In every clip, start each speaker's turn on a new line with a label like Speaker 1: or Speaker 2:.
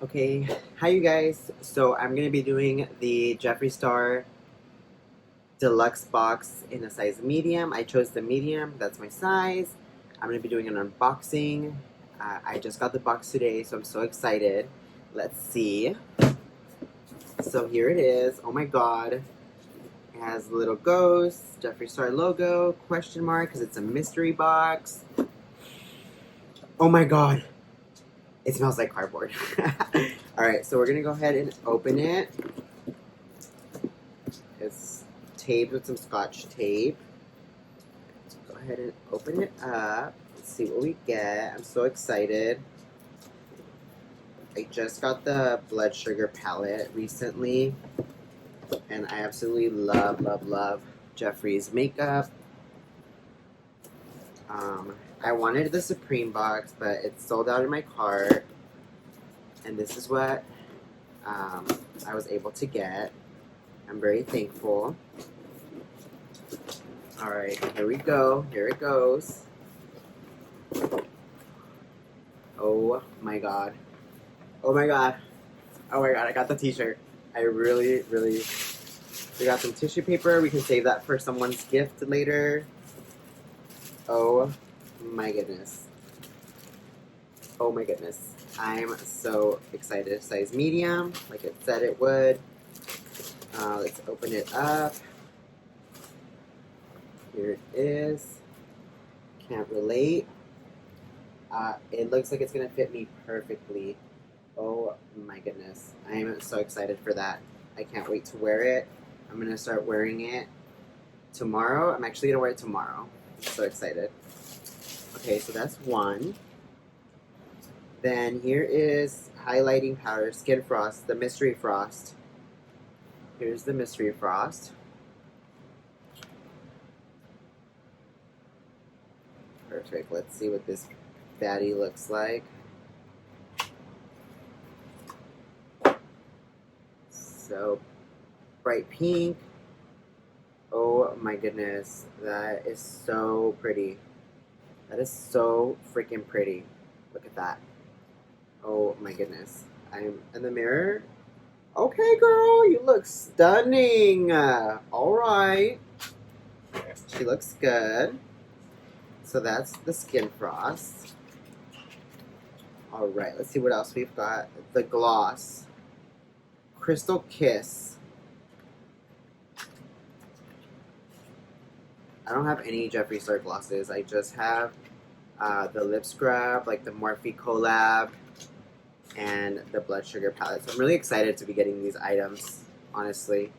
Speaker 1: Okay, hi you guys. So I'm gonna be doing the Jeffree Star deluxe box in a size medium. I chose the medium, that's my size. I'm gonna be doing an unboxing. I just got the box today, so I'm so excited. Let's see. So here it is. Oh my god. It has a little ghost, Jeffree Star logo, question mark, because it's a mystery box. Oh my god. It smells like cardboard. Alright, so we're gonna go ahead and open it. It's taped with some scotch tape. Let's go ahead and open it up. Let's see what we get. I'm so excited. I just got the blood sugar palette recently, and I absolutely love Jeffree's makeup. I wanted the Supreme box, but it's sold out in my cart, and this is what I was able to get. I'm very thankful. Alright, here we go. Here it goes. Oh my god. Oh my god. Oh my god, I got the t-shirt. I really we got some tissue paper. We can save that for someone's gift later. Oh my goodness. Oh my goodness. I'm so excited. Size medium, like it said it would. Let's open it up. Here it is. Can't relate. It looks like it's gonna fit me perfectly. Oh my goodness. I am so excited for that. I can't wait to wear it. I'm gonna start wearing it tomorrow. I'm actually gonna wear it tomorrow. I'm so excited. Okay, so that's one. Then here is highlighting powder, Skin Frost, the Mystery Frost. Here's the Mystery Frost. Perfect. Let's see what this baddie looks like. So bright pink. Oh my goodness. That is so pretty. That is so freaking pretty. Look at that. Oh my goodness. I'm in the mirror. Okay, girl, you look stunning. Alright. She looks good. So that's the Skin Frost. Alright, let's see what else we've got. The gloss. Crystal Kiss. I don't have any Jeffree Star glosses. I just have the lip scrub, like the Morphe collab, and the blood sugar palette. So I'm really excited to be getting these items, honestly.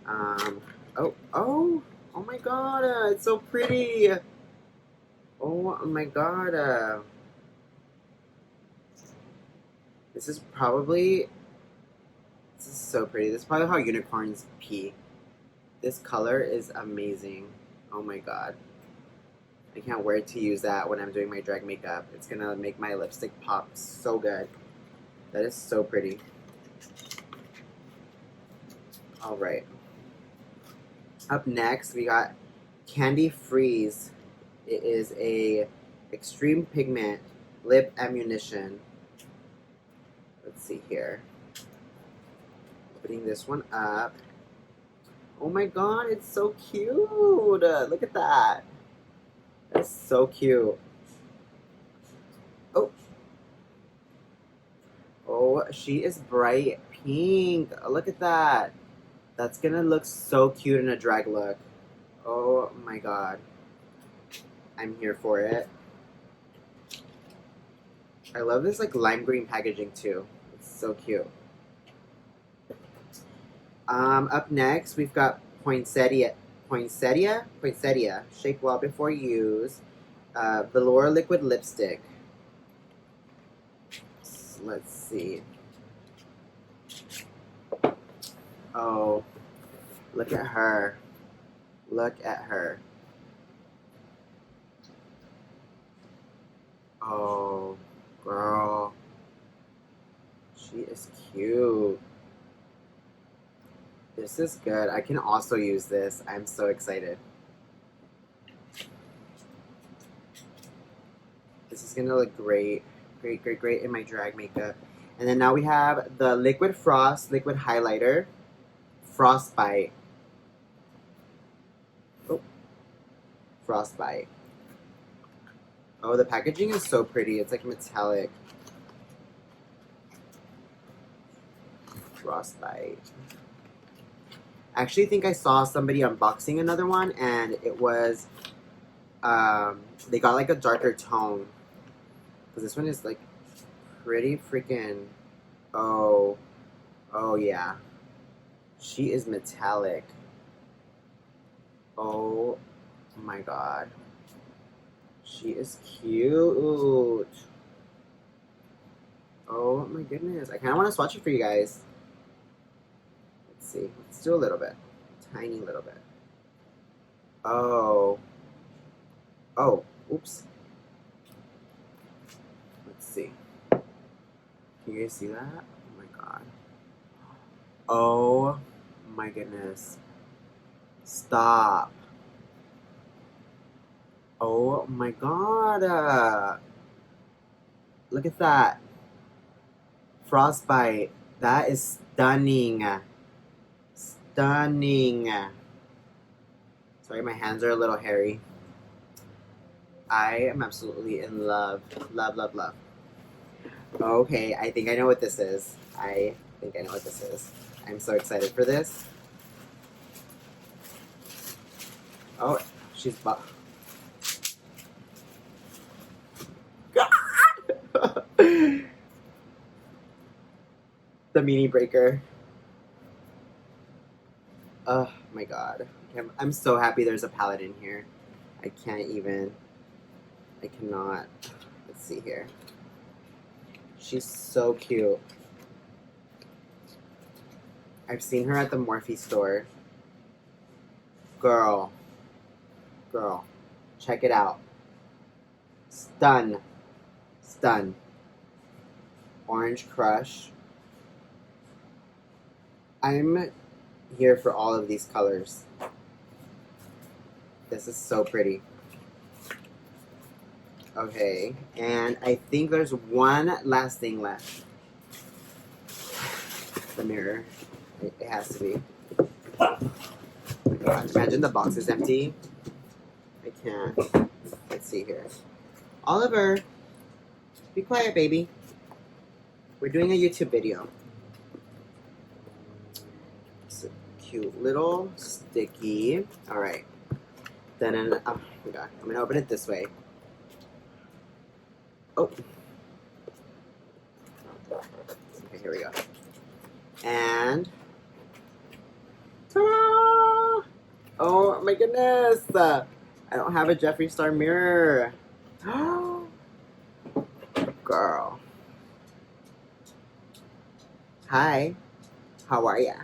Speaker 1: Oh my god, it's so pretty. Oh my god. This is so pretty. This is probably how unicorns pee. This color is amazing. Oh my god. I can't wait to use that when I'm doing my drag makeup. It's gonna make my lipstick pop so good. That is so pretty. Alright. Up next, we got Candy Freeze. It is a extreme pigment lip ammunition. Let's see here. Opening this one up. Oh my god, it's so cute. Look at that. That's so cute. Oh. Oh, she is bright pink. Look at that. That's gonna look so cute in a drag look. Oh my god. I'm here for it. I love this like lime green packaging too. It's so cute. Up next we've got Poinsettia. Shake well before use. Velour liquid lipstick. Let's see. Oh, look at her. Look at her. Oh, girl. She is cute. This is good. I can also use this. I'm so excited. This is gonna look great. Great in my drag makeup. And then now we have the Liquid Frost Liquid Highlighter. Frostbite. Oh. Frostbite. Oh, the packaging is so pretty. It's like metallic. Frostbite. I actually think I saw somebody unboxing another one, and it was, they got like a darker tone. Because this one is like pretty freaking, oh yeah. She is metallic. Oh my god. She is cute. Oh my goodness. I kind of want to swatch it for you guys. Let's see. Let's do a little bit. Tiny little bit. Oh. Oh. Oops. Let's see. Can you guys see that? Oh my god. Oh my goodness. Stop. Oh my god. Look at that. Frostbite. That is stunning. Stunning. Sorry, my hands are a little hairy. I am absolutely in love. Love, love, love. Okay, I think I know what this is. I think I know what this is. I'm so excited for this. Oh, she's the mini breaker. Oh my god. I'm so happy there's a palette in here. I can't even. I cannot. Let's see here. She's so cute. I've seen her at the Morphe store. Girl. Girl. Check it out. Stun. Stun. Orange Crush. I'm here for all of these colors. This is so pretty. Okay, and I think there's one last thing left. The mirror. It has to be. Oh my god, imagine the box is empty. I can't. Let's see here. Oliver, be quiet, baby. We're doing a YouTube video. It's a cute little sticky. Alright. Then, oh my god, I'm gonna open it this way. Oh. Okay, here we go. And ta-da! Oh my goodness! I don't have a Jeffree Star mirror. Girl. Hi. How are ya?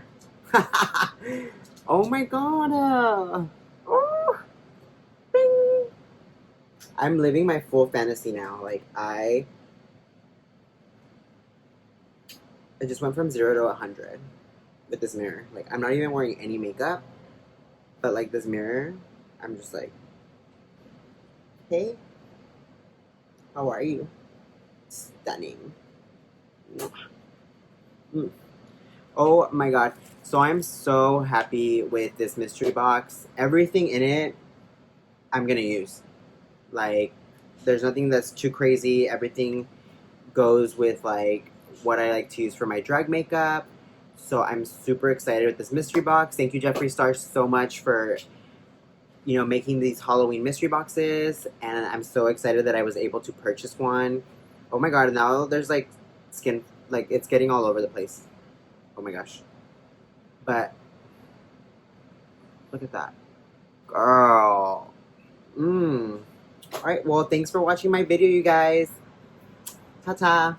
Speaker 1: Oh my god! Oh. Bing. I'm living my full fantasy now. Like, I just went from 0 to 100 with this mirror. Like, I'm not even wearing any makeup, but like this mirror, I'm just like, hey, how are you? Stunning. Mm. Oh my god. So I'm so happy with this mystery box. Everything in it, I'm gonna use. Like, there's nothing that's too crazy. Everything goes with like what I like to use for my drag makeup. So I'm super excited with this mystery box. Thank you, Jeffree Star, so much for, you know, making these Halloween mystery boxes. And I'm so excited that I was able to purchase one. Oh my god, now there's like skin, like it's getting all over the place. Oh my gosh. But look at that. Girl. Alright, well, thanks for watching my video, you guys. Ta-ta.